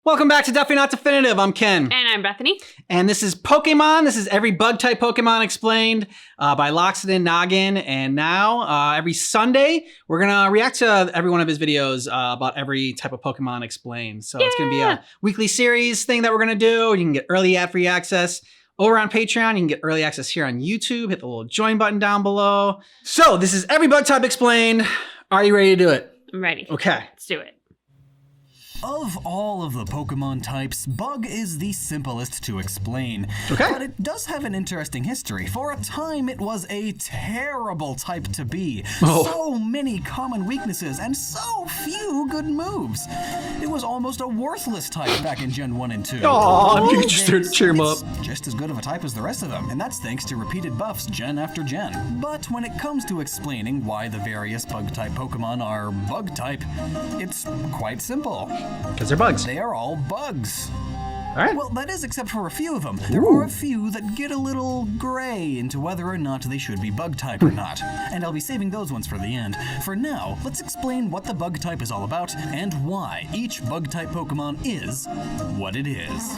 Welcome back to Definitely Not Definitive. I'm Ken. And I'm Bethany. And this is Pokemon. This is every bug type Pokemon explained by Loxodon Noggin. And now, every Sunday, we're going to react to every one of his videos about every type of Pokemon explained. So it's going to be a weekly series thing that we're going to do. You can get early ad-free access over on Patreon. You can get early access here on YouTube. Hit the little join button down below. So this is every bug type explained. Are you ready to do it? I'm ready. Okay. Let's do it. Of all of the Pokemon types, Bug is the simplest to explain. Okay. But it does have an interesting history. For a time, it was a terrible type to be. Oh. So many common weaknesses and so few good moves. It was almost a worthless type back in Gen 1 and 2. Aw, you These can days, cheer him it's up. just as good of a type as the rest of them, and that's thanks to repeated buffs gen after gen. But when it comes to explaining why the various Bug-type Pokemon are Bug-type, it's quite simple. Because they're bugs. They are all bugs. All right. Well, that is except for a few of them. There are a few that get a little gray into whether or not they should be bug type or not. And I'll be saving those ones for the end. For now, let's explain what the bug type is all about and why each bug type Pokemon is what it is.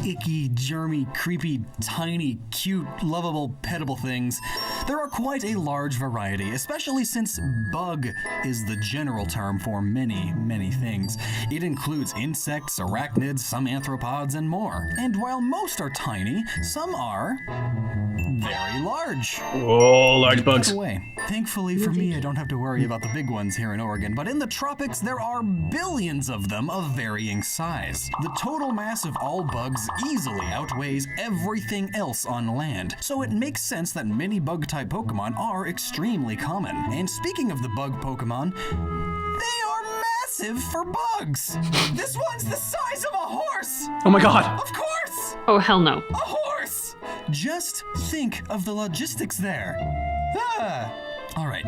Icky, germy, creepy, tiny, cute, lovable, petable things. There are quite a large variety, especially since bug is the general term for many, many things. It includes insects, arachnids, some arthropods, and more. And while most are tiny, some are very large. Oh, large bugs. Away. Thankfully for me, I don't have to worry about the big ones here in Oregon, but in the tropics, there are billions of them of varying size. The total mass of all bugs easily outweighs everything else on land, so it makes sense that many bug-type Pokemon are extremely common. And speaking of the bug Pokemon, they are massive for bugs. This one's the size of a horse. Oh my god. Of course, Oh, hell no. a horse. Just think of the logistics there. All right,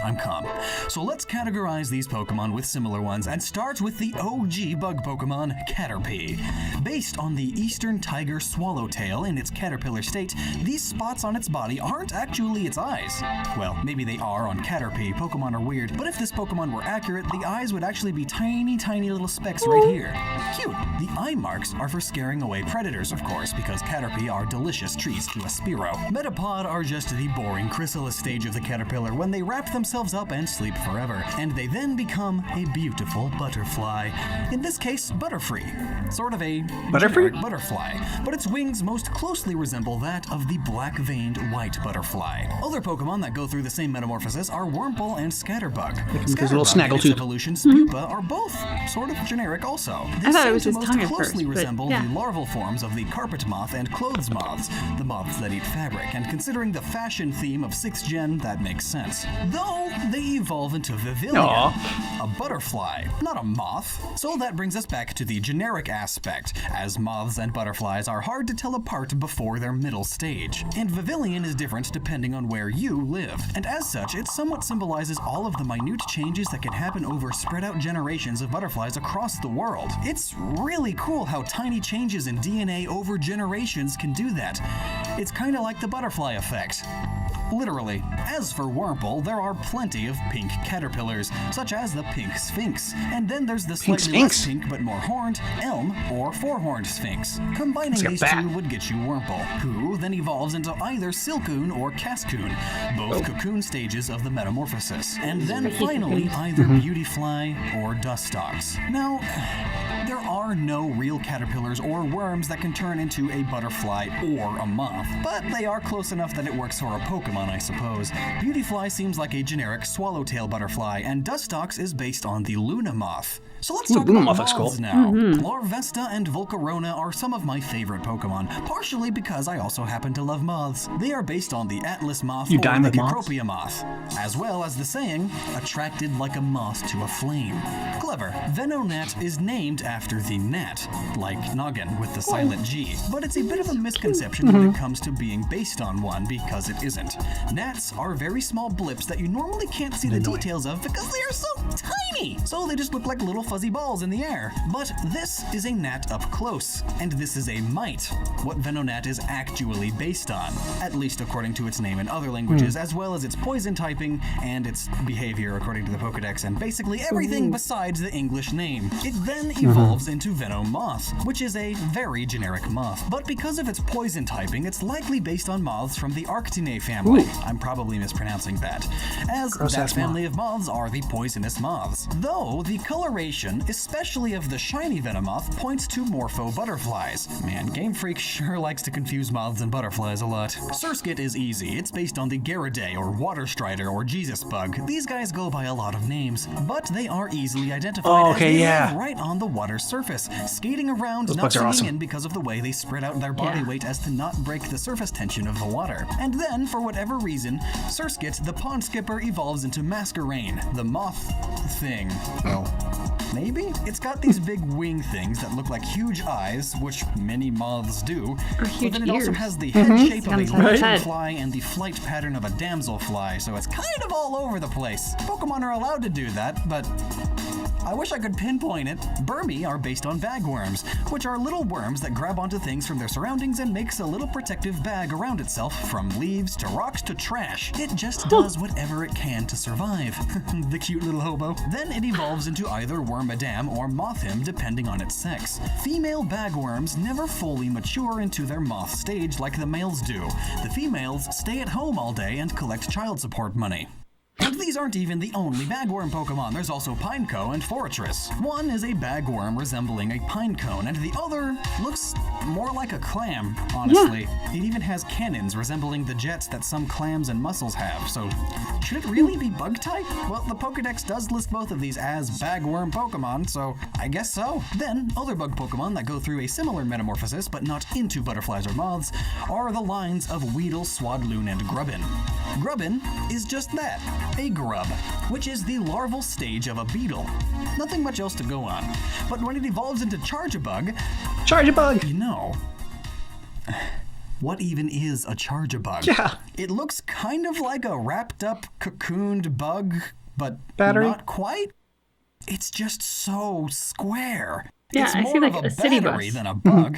I'm calm. So let's categorize these Pokemon with similar ones and start with the OG bug Pokemon, Caterpie. Based on the eastern tiger swallowtail in its caterpillar state, these spots on its body aren't actually its eyes. Well, maybe they are on Caterpie. Pokemon are weird, but if this Pokemon were accurate, the eyes would actually be tiny, tiny little specks right here. Cute. The eye marks are for scaring away predators, of course, because Caterpie are delicious treats to a Spearow. Metapod are just the boring chrysalis stage of the caterpillar when they wrap themselves up and sleep forever, and they then become a beautiful butterfly. In this case, Butterfree. Sort of a Butterfree? generic butterfly, but its wings most closely resemble that of the black-veined white butterfly. Other Pokemon that go through the same metamorphosis are Wurmple and Scatterbug. his little Scatterbug and its snaggletooth. evolution, Spupa, are both sort of generic also. They I thought it seem was to his most tongue at closely first, but resemble yeah. the larval forms of the carpet moth and clothes moths, the moths that eat fabric, and considering the fashion theme of 6th gen, that makes sense. Though they evolve into Vivillon, a butterfly, not a moth. So that brings us back to the generic aspect, as moths and butterflies are hard to tell apart before their middle stage. And Vivillon is different depending on where you live. And as such, it somewhat symbolizes all of the minute changes that can happen over spread out generations of butterflies across the world. It's really cool how tiny changes in DNA over generations can do that. It's kind of like the butterfly effect. Literally. As for Wurmple, there are plenty of pink caterpillars, such as the pink sphinx. And then there's the slightly less sphinx? pink but more horned elm or four-horned sphinx. Combining got these bat. two would get you Wurmple, who then evolves into either Silcoon or Cascoon, both cocoon stages of the metamorphosis. And then finally either Beautyfly or Dustox. Now, there are no real caterpillars or worms that can turn into a butterfly or a moth, but they are close enough that it works for a Pokemon, I suppose. Beautyfly seems like a generic swallowtail butterfly, and Dustox is based on the Luna moth. So let's talk Luna about moth looks cool. moths now. Larvesta and Volcarona are some of my favorite Pokemon, partially because I also happen to love moths. They are based on the Atlas moth You or dine the with moths? Cecropia moth, as well as the saying, attracted like a moth to a flame. Clever. Venonat is named after the gnat, like noggin with the silent G, but it's a bit of a misconception when it comes to being based on one because it isn't. Gnats are very small blips that you normally can't see the details of because they are so tiny. tiny, so they just look like little fuzzy balls in the air. But this is a gnat up close, and this is a mite, what Venonat is actually based on, at least according to its name in other languages, as well as its poison typing and its behavior according to the Pokedex, and basically everything besides the English name. It then evolves into Venomoth, which is a very generic moth. But because of its poison typing, it's likely based on moths from the Arctinae family. I'm probably mispronouncing that, as that family of moths are the poisonous moths. Though the coloration, especially of the shiny Venomoth, points to Morpho butterflies. Man, Game Freak sure likes to confuse moths and butterflies a lot. Surskit is easy. It's based on the Garaday or Water Strider or Jesus Bug. These guys go by a lot of names, but they are easily identified as they live right on the water's surface, skating around, not sinking in because of the way they spread out their body weight as to not break the surface tension of the water. And then, for whatever reason, Surskit, the pond skipper, evolves into Masquerain, the moth thing. Well, maybe? It's got these big wing things that look like huge eyes, which many moths do, Or huge but then it ears. also has the head shape of a Sounds like lantern head. fly and the flight pattern of a damselfly, so it's kind of all over the place. Pokemon are allowed to do that, but I wish I could pinpoint it. Burmy are based on bagworms, which are little worms that grab onto things from their surroundings and makes a little protective bag around itself, from leaves to rocks to trash. It just does whatever it can to survive. The cute little hobo. Then it evolves into either Wormadam or Mothim, depending on its sex. Female bagworms never fully mature into their moth stage like the males do. The females stay at home all day and collect child support money. And these aren't even the only bagworm Pokemon. There's also Pineco and Forretress. One is a bagworm resembling a pinecone, and the other looks more like a clam, honestly. It even has cannons resembling the jets that some clams and mussels have, so should it really be bug-type? Well, the Pokedex does list both of these as bagworm Pokemon, so I guess so. Then, other bug Pokemon that go through a similar metamorphosis, but not into butterflies or moths, are the lines of Weedle, Swadloon, and Grubbin. Grubbin is just that, a grub, which is the larval stage of a beetle. Nothing much else to go on. But when it evolves into Charjabug, Charjabug! you know, what even is a Charjabug? Yeah. It looks kind of like a wrapped up, cocooned bug, but Battery? not quite. It's just so square. Yeah, It's I more see, like, of a city battery bus. than a bug.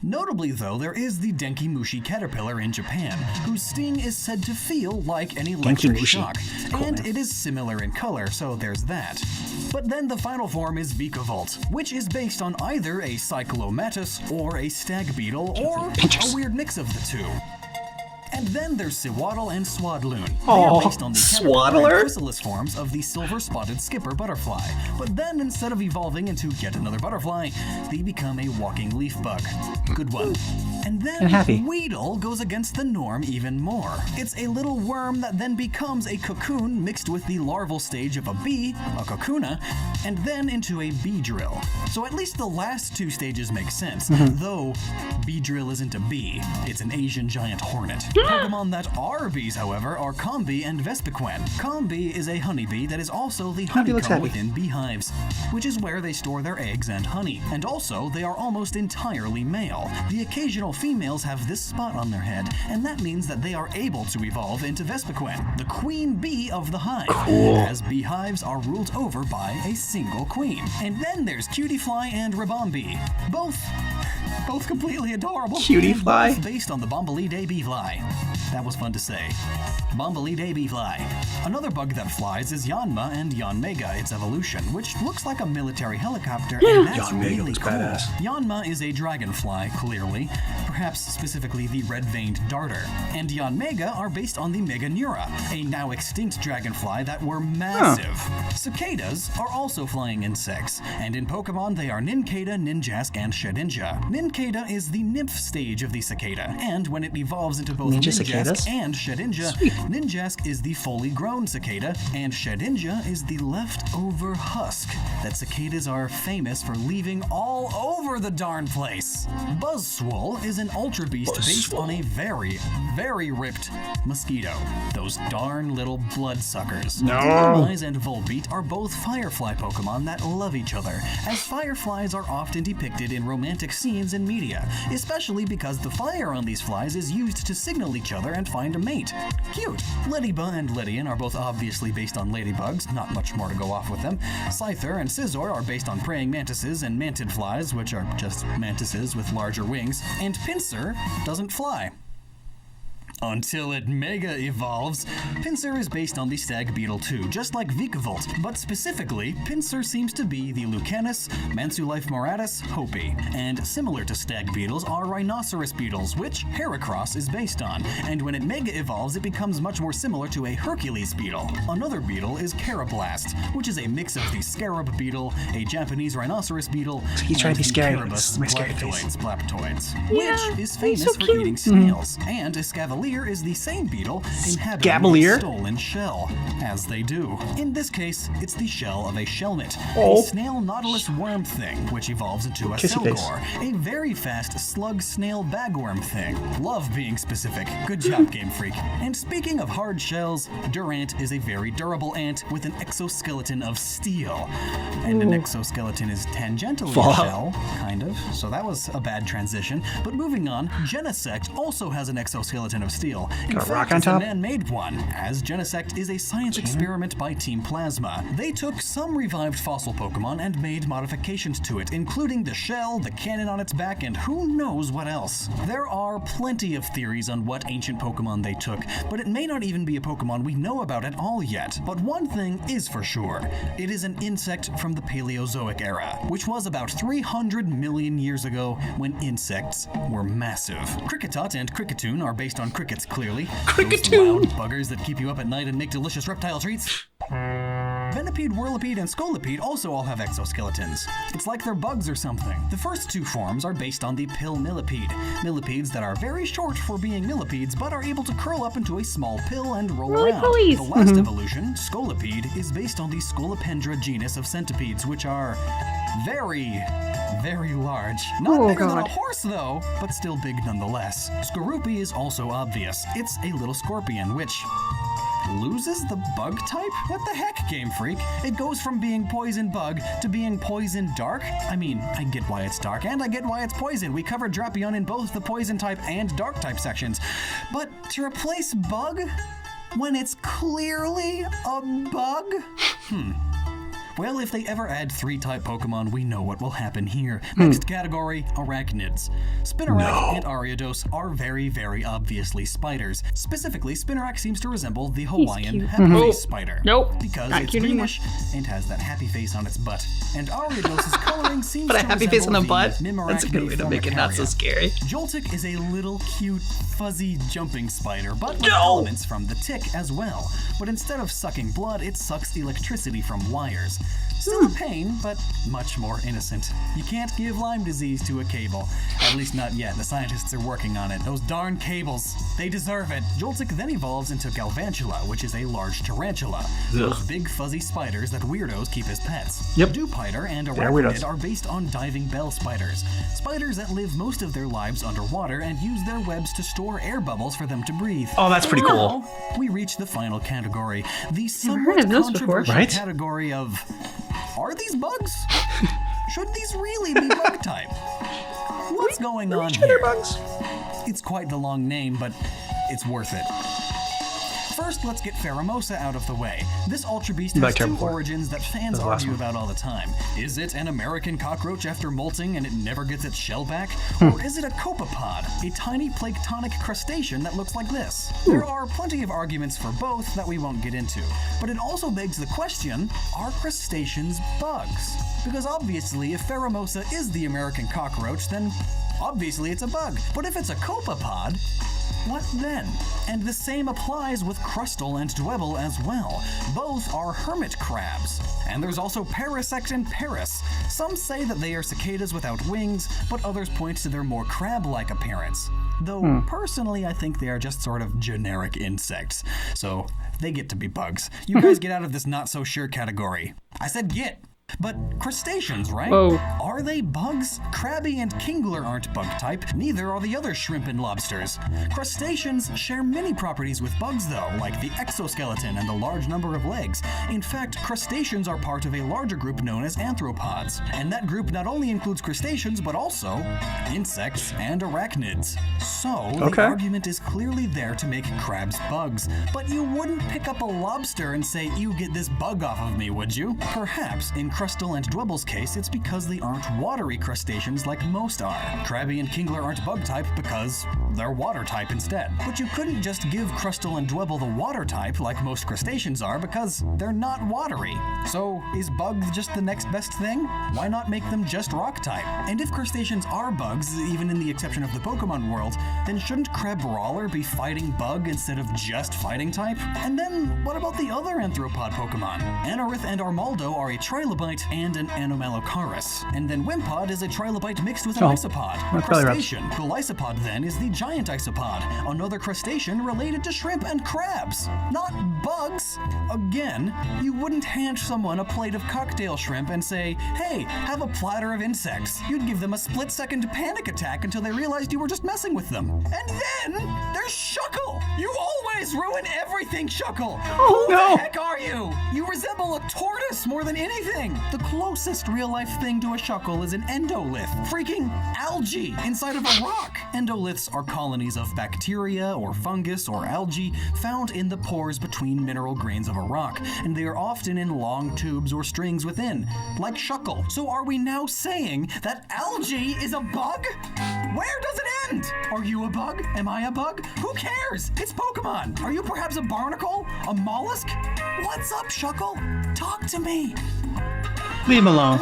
Notably, though, there is the Denkimushi caterpillar in Japan, whose sting is said to feel like an electric Denkimushi. shock, Cool, and man. it is similar in color, so there's that. But then the final form is Vikavolt, which is based on either a Cyclomatus or a stag beetle, or a weird mix of the two. And then there's Sewaddle and Swadloon. They Aw, are based on the caterpillar Swaddler? and chrysalis forms of the silver-spotted skipper butterfly. But then, instead of evolving into yet another butterfly, they become a walking leaf bug. Good one. And then And happy. Weedle goes against the norm even more. It's a little worm that then becomes a cocoon mixed with the larval stage of a bee, a cocoona, and then into a Beedrill. So at least the last two stages make sense, though Beedrill isn't a bee, it's an Asian giant hornet. Pokemon that are bees, however, are Combi and Vespiquen. Combi is a honeybee that is also the Combi looks honeycomb happy. within beehives, which is where they store their eggs and honey. And also, they are almost entirely male. The occasional females have this spot on their head, and that means that they are able to evolve into Vespiquen, the queen bee of the hive, as beehives are ruled over by a single queen. And then there's Cutiefly and Rabombi, both completely adorable. Cutie and Fly? both based on the Bombilidae beefly. That was fun to say. Bombilidae beefly. Another bug that flies is Yanma and Yanmega, its evolution, which looks like a military helicopter, and that's Yanmega really looks cool. badass. Yanma is a dragonfly, clearly, perhaps specifically the red-veined darter, and Yanmega are based on the Meganeura, a now extinct dragonfly that were massive. Cicadas are also flying insects, and in Pokemon they are Nincada, Ninjask, and Shedinja. Nincada is the nymph stage of the cicada, and when it evolves into both Ninja Ninjask cicadas? and Shedinja, Ninjask is the fully grown cicada, and Shedinja is the leftover husk that cicadas are famous for leaving all over the darn place. Buzzswole is an ultra beast based on a very, very ripped mosquito. Those darn little bloodsuckers. No. Dolomize and Volbeat are both firefly Pokemon that love each other, as fireflies are often depicted in romantic scenes in in media, especially because the fire on these flies is used to signal each other and find a mate. Cute! Ladyba and Lydian are both obviously based on ladybugs, not much more to go off with them. Scyther and Scizor are based on praying mantises and mantid flies, which are just mantises with larger wings, and Pinsir doesn't fly. Until it mega evolves, Pinsir is based on the stag beetle too, just like Vikavolt, but specifically, Pinsir seems to be the Lucanus Mansulife moratus hopi, and similar to stag beetles are rhinoceros beetles, which Heracross is based on, and when it mega evolves, it becomes much more similar to a Hercules beetle. Another beetle is Carablast, which is a mix of the scarab beetle, a Japanese rhinoceros beetle, He's trying to be and the scary. Carabus This is my scary face. Blaptoids, Yeah, which is he's famous so for cute. eating snails, and Escavalier is the same beetle inhabiting Scavalier? a stolen shell, as they do. In this case, it's the shell of a shellmet, Oh. a snail nautilus worm thing, which evolves into a Kissy face. Selgor, a very fast slug snail bagworm thing. Love being specific. Good job, Game Freak. And speaking of hard shells, Durant is a very durable ant with an exoskeleton of steel. And an exoskeleton is tangentially a Fallout. shell, kind of, so that was a bad transition. But moving on, Genesect also has an exoskeleton of steel. In Got a fact, rock on it's a top? man-made one, as Genesect is a science experiment by Team Plasma. They took some revived fossil Pokemon and made modifications to it, including the shell, the cannon on its back, and who knows what else. There are plenty of theories on what ancient Pokemon they took, but it may not even be a Pokemon we know about at all yet. But one thing is for sure. It is an insect from the Paleozoic era, which was about 300 million years ago when insects were massive. Kricketot and Kricketune are based on crickets, clearly. Kricketune! Those loud buggers that keep you up at night and make delicious reptile treats. Venipede, Whirlipede, and Scolipede also all have exoskeletons. It's like they're bugs or something. The first two forms are based on the pill millipede. Millipedes that are very short for being millipedes, but are able to curl up into a small pill and roll around. Roly-polies. The last evolution, Scolipede, is based on the Scolopendra genus of centipedes, which are very, very large. Not Oh, bigger than a God. horse, though, but still big nonetheless. Skorupi is also obvious. It's a little scorpion, which loses the bug type? What the heck, Game Freak? It goes from being poison bug to being poison dark? I mean, I get why it's dark, and I get why it's poison. We covered Drapion in both the poison type and dark type sections. But to replace bug when it's clearly a bug? Well, if they ever add 3-type Pokemon, we know what will happen here. Next category, Arachnids. Spinarak and Ariados are very, very obviously spiders. Specifically, Spinarak seems to resemble the Hawaiian cute. happy Nope. face spider. Nope. Because Not it's cute anymore. greenish and has that happy face on its butt. And Ariados' coloring seems But a to happy face on the resemble butt? Mimoracne That's a good way to make it not so formicaria. scary. Joltik is a little cute, fuzzy jumping spider, but with No! elements from the tick as well. But instead of sucking blood, it sucks electricity from wires. Still a pain, but much more innocent. You can't give Lyme disease to a cable. At least not yet. The scientists are working on it. Those darn cables. They deserve it. Joltik then evolves into Galvantula, which is a large tarantula. Those big fuzzy spiders that weirdos keep as pets. Yep. Dewpider and They're weirdos. Arachnid are based on diving bell spiders. Spiders that live most of their lives underwater and use their webs to store air bubbles for them to breathe. Oh, that's pretty cool. Now, we reach the final category, the heard somewhat of those before. controversial Right? category of, are these bugs? Should these really be bug type? What's going on here? bugs. It's quite the long name, but it's worth it. First, let's get Pheromosa out of the way. This Ultra Beast has Back to two before. origins that fans the last argue one. about all the time. Is it an American cockroach after molting and it never gets its shell back? Or is it a copepod, a tiny planktonic crustacean that looks like this? There are plenty of arguments for both that we won't get into. But it also begs the question, are crustaceans bugs? Because obviously, if Pheromosa is the American cockroach, then obviously it's a bug. But if it's a copepod, what then? And the same applies with Crustal and Dwebble as well. Both are hermit crabs. And there's also Parasect and Paris. Some say that they are cicadas without wings, but others point to their more crab-like appearance. Though, personally, I think they are just sort of generic insects. So, they get to be bugs. You guys get out of this not-so-sure category. I said get! But crustaceans, right? Whoa. Are they bugs? Crabby and kingler aren't bug type, neither are the other shrimp and lobsters. Crustaceans share many properties with bugs though, like the exoskeleton and the large number of legs. In fact, crustaceans are part of a larger group known as arthropods, and that group not only includes crustaceans but also insects and arachnids. So, the argument is clearly there to make crabs bugs, but you wouldn't pick up a lobster and say, "You get this bug off of me," would you? Perhaps, in Crustal and Dwebble's case, it's because they aren't watery crustaceans like most are. Crabby and kingler aren't bug type because they're water type instead. But you couldn't just give Crustal and Dwebble the water type like most crustaceans are because they're not watery. So, is bug just the next best thing? Why not make them just rock type? And if crustaceans are bugs, even in the exception of the Pokemon world, then shouldn't Crabrawler be fighting bug instead of just fighting type? And then, what about the other arthropod Pokemon? Anorith and Armaldo are a Trilobite and an Anomalocaris. And then Wimpod is a Trilobite mixed with an isopod. A crustacean. Golisopod then is the giant isopod, another crustacean related to shrimp and crabs. Not bugs. Again, you wouldn't hand someone a plate of cocktail shrimp and say, "Hey, have a platter of insects." You'd give them a split-second panic attack until they realized you were just messing with them. And then there's Shuckle! You always ruin everything, Shuckle! Oh, Who no. the heck are you? You resemble a tortoise more than anything! The closest real-life thing to a Shuckle is an endolith. Freaking algae inside of a rock! Endoliths are colonies of bacteria or fungus or algae found in the pores between mineral grains of a rock, and they are often in long tubes or strings within, like Shuckle. So are we now saying that algae is a bug? Where does it end? Are you a bug? Am I a bug? Who cares? It's Pokemon. Are you perhaps a barnacle? A mollusk? What's up, Shuckle? Talk to me. Leave him alone.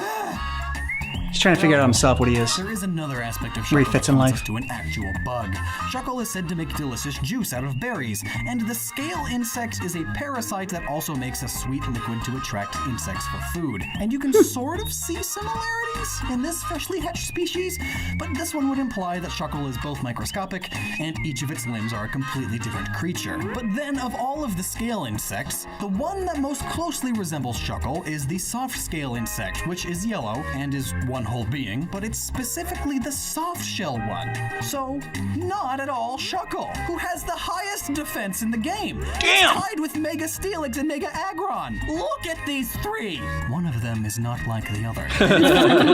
He's trying to figure out himself what he is. There is another aspect of Where he Shuckle fits that in calls life. us to an actual bug. Shuckle is said to make delicious juice out of berries, and the scale insect is a parasite that also makes a sweet liquid to attract insects for food. And you can sort of see similarities in this freshly hatched species, but this one would imply that Shuckle is both microscopic and each of its limbs are a completely different creature. But then, of all of the scale insects, the one that most closely resembles Shuckle is the soft scale insect, which is yellow and is one whole being, but it's specifically the soft shell one. So, not at all Shuckle, who has the highest defense in the game. Damn! It's tied with Mega Steelix and Mega Aggron. Look at these three! One of them is not like the other.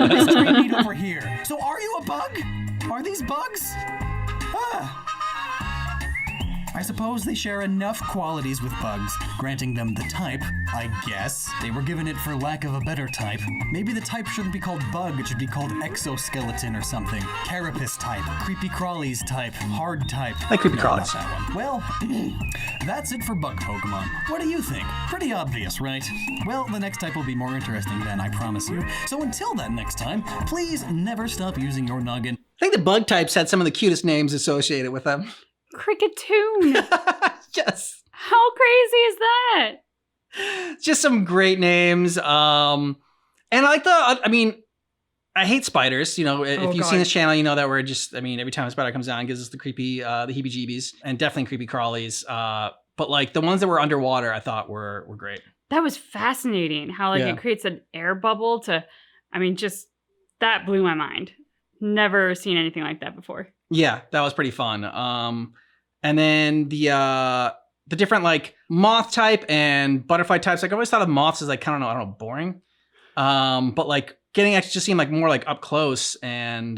Mystery meat over here. So are you a bug? Are these bugs? I suppose they share enough qualities with bugs, granting them the type, I guess. They were given it for lack of a better type. Maybe the type shouldn't be called bug, it should be called exoskeleton or something. Carapace type, creepy crawlies type, hard type. Like creepy No, crawlies. not that one. Well, that's it for bug Pokemon. What do you think? Pretty obvious, right? Well, the next type will be more interesting then, I promise you. So until that next time, please never stop using your noggin. I think the bug types had some of the cutest names associated with them. Cricketoon. Yes. How crazy is that? Just some great names. And I like I hate spiders. You know, if Oh, you've seen God. this channel, you know that we're just, every time a spider comes down, it gives us the creepy, the heebie-jeebies, and definitely creepy crawlies. But like the ones that were underwater, I thought were great. That was fascinating. How Yeah. it creates an air bubble just that blew my mind. Never seen anything like that before. Yeah, that was pretty fun. And then the different like moth type and butterfly types. Like I always thought of moths as like, I don't know, boring. But like getting actually just seemed like more like up close and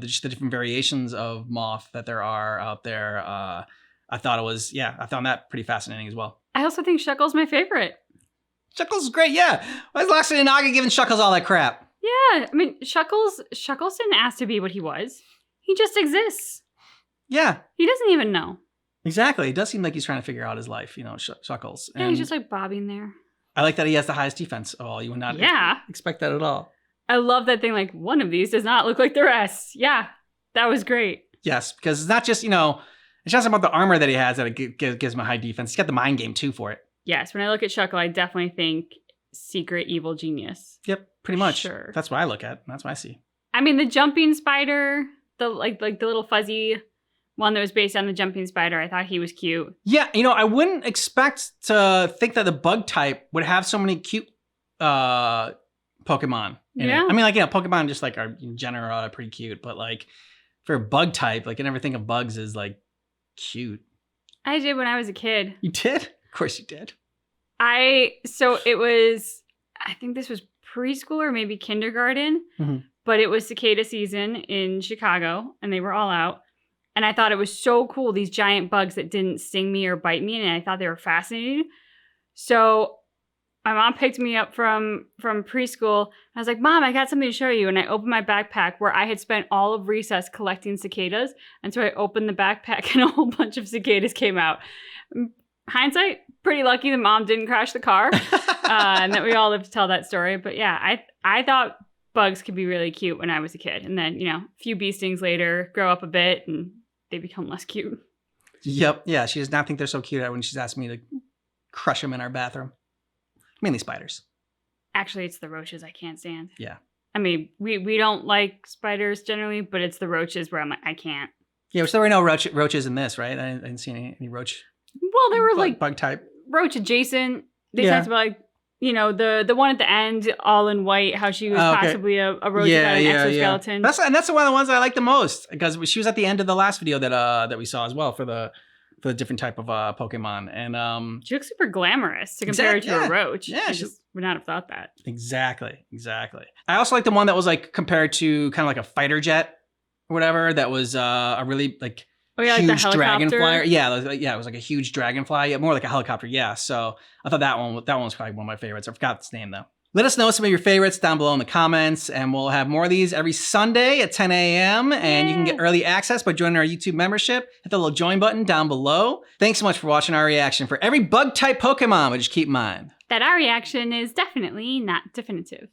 just the different variations of moth that there are out there. I found that pretty fascinating as well. I also think Shuckle's my favorite. Shuckles is great, yeah. Why is Loxodon and Naga giving Shuckles all that crap? Yeah, I mean, Shuckles didn't ask to be what he was. He just exists. Yeah, He doesn't even know. exactly. It does seem like he's trying to figure out his life, Shuckles. Yeah, he's just like bobbing there. I like that he has the highest defense of all. You would not Yeah. expect that at all. I love that thing, like, one of these does not look like the rest. Yeah, that was great. Yes, because it's not just, it's not just about the armor that he has that it gives him a high defense. He's got the mind game too for it. Yes, when I look at Shuckle, I definitely think secret evil genius. Yep, pretty much. Sure. That's what I look at. That's what I see. I mean, the jumping spider, the like the little fuzzy one that was based on the jumping spider, I thought he was cute. Yeah, I wouldn't expect to think that the bug type would have so many cute Pokemon Pokemon. in it. Yeah. I mean, like, yeah, Pokemon just like are in general are pretty cute, but like for a bug type, like I never think of bugs as like cute. I did when I was a kid. You did? Of course you did. So it was, I think this was preschool or maybe kindergarten, Mhm. but it was cicada season in Chicago and they were all out. And I thought it was so cool, these giant bugs that didn't sting me or bite me. And I thought they were fascinating. So my mom picked me up from preschool. I was like, Mom, I got something to show you. And I opened my backpack where I had spent all of recess collecting cicadas. And so I opened the backpack and a whole bunch of cicadas came out. Hindsight, pretty lucky the mom didn't crash the car and that we all live to tell that story. But yeah, I thought bugs could be really cute when I was a kid. And then, a few bee stings later, grow up a bit and they become less cute. Yep. Yeah, she does not think they're so cute when she's asked me to crush them in our bathroom. Mainly spiders. Actually, it's the roaches I can't stand. Yeah. I mean, we don't like spiders generally, but it's the roaches where I'm like, I can't. Yeah, so there were no roaches in this, right? I didn't see any roach. Well, there were like bug type. roach adjacent. They Yeah. talked about like, the one at the end, all in white, how she was Oh, okay. possibly a roach without an exoskeleton. That's one of the ones I like the most because she was at the end of the last video that we saw as well for the different type of Pokemon, and She looks super glamorous to compare her to yeah. a roach. Yeah, I she's- just would not have thought that. exactly. I also like the one that was like compared to kind of like a fighter jet or whatever. That was a really like Oh yeah, like the huge helicopter. dragonfly. Yeah, it was like a huge dragonfly. Yeah, more like a helicopter. Yeah. So I thought that one was probably one of my favorites. I forgot its name though. Let us know some of your favorites down below in the comments, and we'll have more of these every Sunday at 10 a.m. And you can get early access by joining our YouTube membership. Hit the little join button down below. Thanks so much for watching our reaction for every bug type Pokemon, but just keep in mind That our reaction is definitely not definitive.